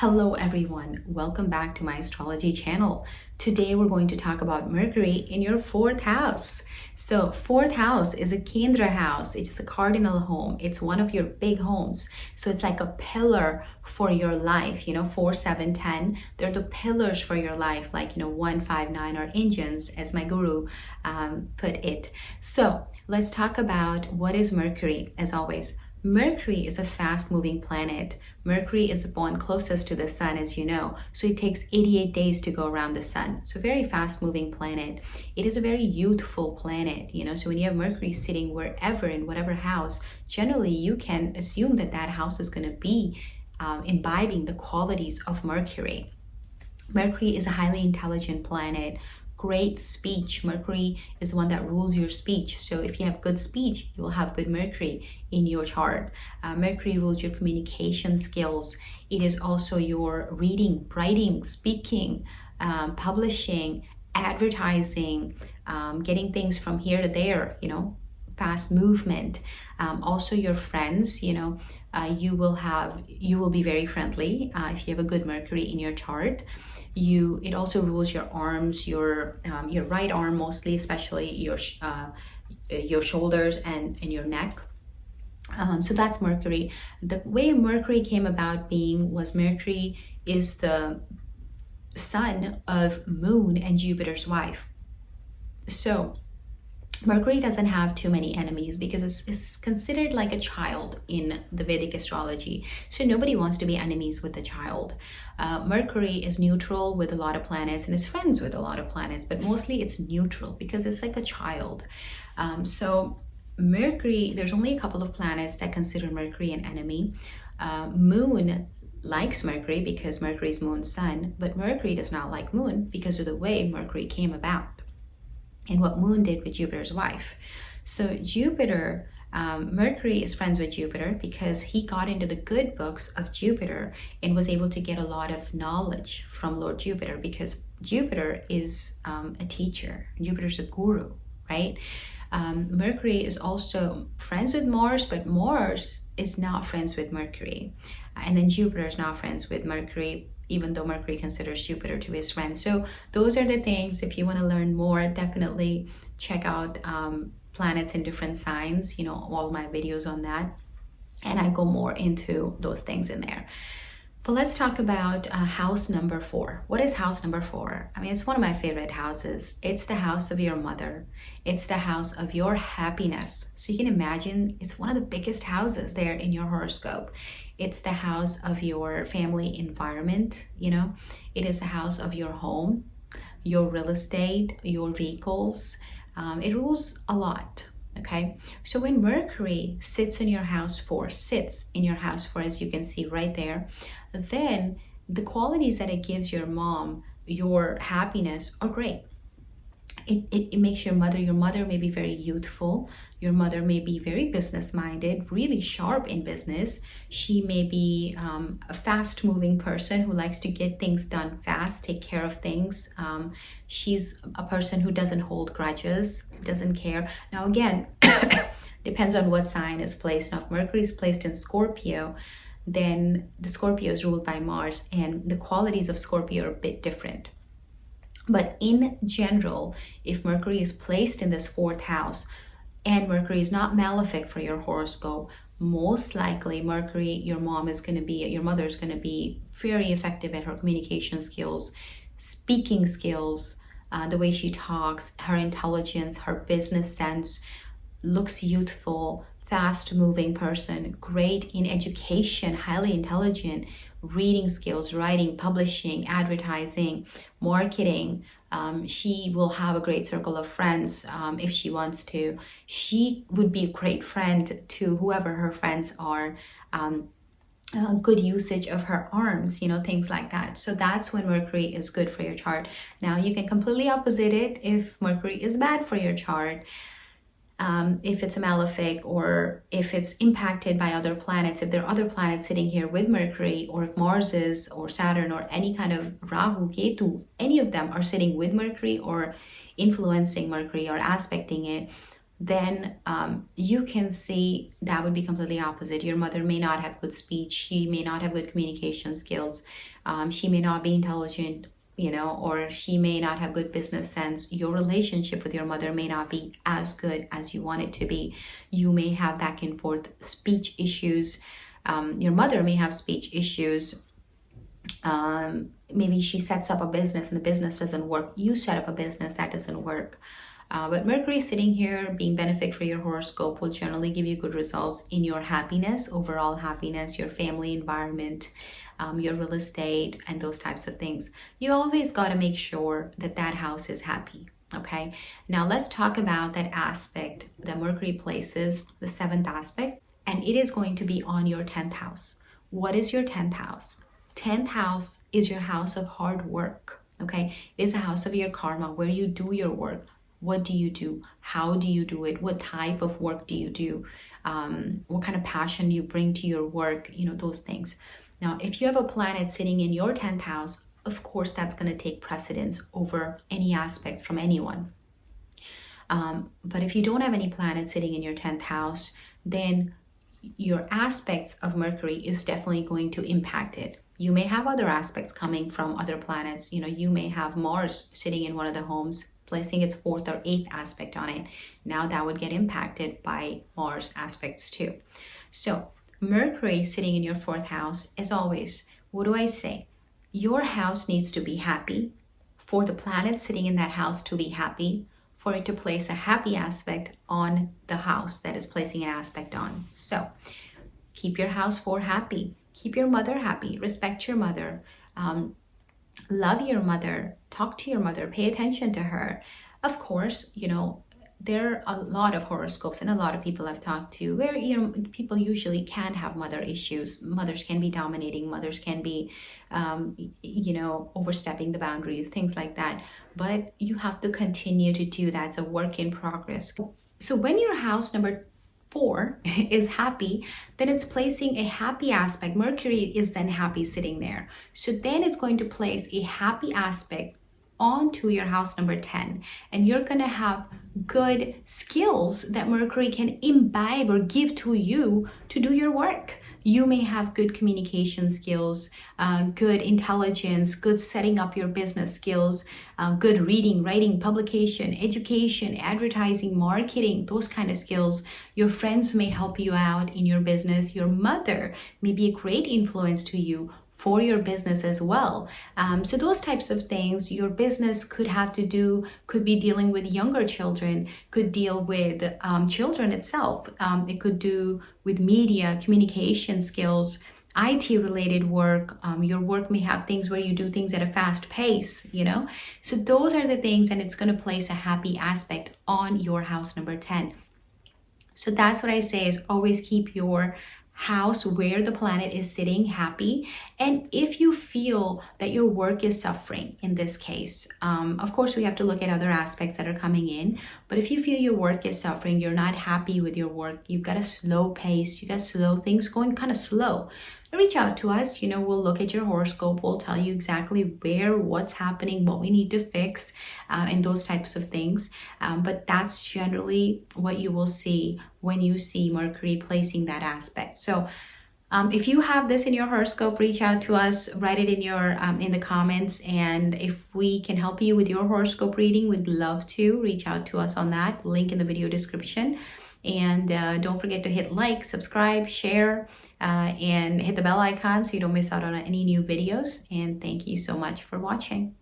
Hello everyone, welcome back to my astrology channel. Today we're going to talk about Mercury in your fourth house. So fourth house is a Kendra house. It's a cardinal home. It's one of your big homes. So it's like a pillar for your life, 4, 7, 10. They're the pillars for your life, like, 1, 5, 9 are engines, as my guru put it. So let's talk about what is Mercury. As always, Mercury is a fast-moving planet. Mercury is the one closest to the sun, as you know, so it takes 88 days to go around the sun. So very fast-moving planet. It is a very youthful planet, so when you have Mercury sitting wherever, in whatever house, generally you can assume that that house is going to be imbibing the qualities of Mercury. Mercury is a highly intelligent planet. Great speech. Mercury is the one that rules your speech. So if you have good speech, you will have good Mercury in your chart. Mercury rules your communication skills. It is also your reading, writing, speaking, publishing, advertising, getting things from here to there, fast movement. Also your friends, you will be very friendly if you have a good Mercury in your chart. It also rules your arms, your right arm mostly, especially your shoulders and your neck. So that's Mercury. The way Mercury came about being was Mercury is the son of Moon and Jupiter's wife. So Mercury doesn't have too many enemies because it's considered like a child in the Vedic astrology. So nobody wants to be enemies with a child. Mercury is neutral with a lot of planets and is friends with a lot of planets, but mostly it's neutral because it's like a child. So Mercury, there's only a couple of planets that consider Mercury an enemy. Moon likes Mercury because Mercury is Moon's son, but Mercury does not like Moon because of the way Mercury came about and what Moon did with Jupiter's wife. So Mercury is friends with Jupiter because he got into the good books of Jupiter and was able to get a lot of knowledge from Lord Jupiter because Jupiter is a teacher. Jupiter's a guru, right? Mercury is also friends with Mars, but Mars is not friends with Mercury. And then Jupiter is not friends with Mercury, even though Mercury considers Jupiter to his friend. So those are the things. If you want to learn more, definitely check out planets in different signs, all my videos on that. And I go more into those things in there. But let's talk about house number 4. What is house number 4? I mean, it's one of my favorite houses. It's the house of your mother. It's the house of your happiness. So you can imagine it's one of the biggest houses there in your horoscope. It's the house of your family environment, It is the house of your home, your real estate, your vehicles. It rules a lot. Okay, so when Mercury sits in your house 4, as you can see right there, then the qualities that it gives your mom, your happiness, are great. It makes your mother may be very youthful. Your mother may be very business-minded, really sharp in business. She may be a fast-moving person who likes to get things done fast, take care of things. She's a person who doesn't hold grudges, doesn't care. Now again, depends on what sign is placed. Now if Mercury is placed in Scorpio, then the Scorpio is ruled by Mars, and the qualities of Scorpio are a bit different. But in general, if Mercury is placed in this 4th house and Mercury is not malefic for your horoscope, most likely Mercury, your mother is going to be very effective at her communication skills, speaking skills, the way she talks, her intelligence, her business sense, looks youthful, fast-moving person, great in education, highly intelligent, reading skills, writing, publishing, advertising, marketing. She will have a great circle of friends if she wants to. She would be a great friend to whoever her friends are. Good usage of her arms, things like that. So that's when Mercury is good for your chart. Now you can completely opposite it if Mercury is bad for your chart. If it's a malefic, or if it's impacted by other planets, if there are other planets sitting here with Mercury, or if Mars is, or Saturn, or any kind of Rahu, Ketu, any of them are sitting with Mercury or influencing Mercury or aspecting it, then you can see that would be completely opposite. Your mother may not have good speech. She may not have good communication skills. She may not be intelligent, or she may not have good business sense. Your relationship with your mother may not be as good as you want it to be. You may have back and forth speech issues. Your mother may have speech issues. Maybe she sets up a business and the business doesn't work. You set up a business that doesn't work. But Mercury sitting here being benefic for your horoscope will generally give you good results in your happiness, overall happiness, your family environment, your real estate, and those types of things. You always got to make sure that that house is happy. Okay, now let's talk about that aspect that Mercury places, the 7th aspect, and it is going to be on your 10th house. What is your 10th house? 10th house is your house of hard work. Okay, it is a house of your karma, where you do your work. What do you do? How do you do it? What type of work do you do? What kind of passion do you bring to your work? Those things. Now, if you have a planet sitting in your 10th house, of course, that's going to take precedence over any aspects from anyone. But if you don't have any planet sitting in your 10th house, then your aspects of Mercury is definitely going to impact it. You may have other aspects coming from other planets. You may have Mars sitting in one of the homes, placing its 4th or 8th aspect on it. Now that would get impacted by Mars aspects too. So Mercury sitting in your 4th house, as always, what do I say? Your house needs to be happy. For the planet sitting in that house to be happy, for it to place a happy aspect on the house that is placing an aspect on. So keep your house 4 happy. Keep your mother happy. Respect your mother. Love your mother. Talk to your mother. Pay attention to her. Of course, there are a lot of horoscopes and a lot of people I've talked to where people usually can have mother issues. Mothers can be dominating. Mothers can be overstepping the boundaries, things like that. But you have to continue to do that. It's a work in progress. So when your house number 4 is happy, then it's placing a happy aspect. Mercury is then happy sitting there. So then it's going to place a happy aspect onto your house number 10, and you're going to have good skills that Mercury can imbibe or give to you to do your work. You may have good communication skills, good intelligence, good setting up your business skills, good reading, writing, publication, education, advertising, marketing, those kind of skills. Your friends may help you out in your business. Your mother may be a great influence to you for your business as well. So those types of things, your business could be dealing with younger children, could deal with children itself. It could do with media, communication skills, IT related work. Your work may have things where you do things at a fast pace, So those are the things, and it's going to place a happy aspect on your house number 10. So that's what I say, is always keep your house where the planet is sitting happy. And if you feel that your work is suffering in this case, of course we have to look at other aspects that are coming in, but if you feel your work is suffering, you're not happy with your work, you've got a slow pace, you got slow things going kind of slow, reach out to us. We'll look at your horoscope, we'll tell you exactly what's happening, what we need to fix, and those types of things. But that's generally what you will see when you see Mercury placing that aspect. So if you have this in your horoscope, reach out to us, write it in the comments, and if we can help you with your horoscope reading, we'd love to. Reach out to us on that, link in the video description. And don't forget to hit like, subscribe, share, and hit the bell icon so you don't miss out on any new videos. And thank you so much for watching.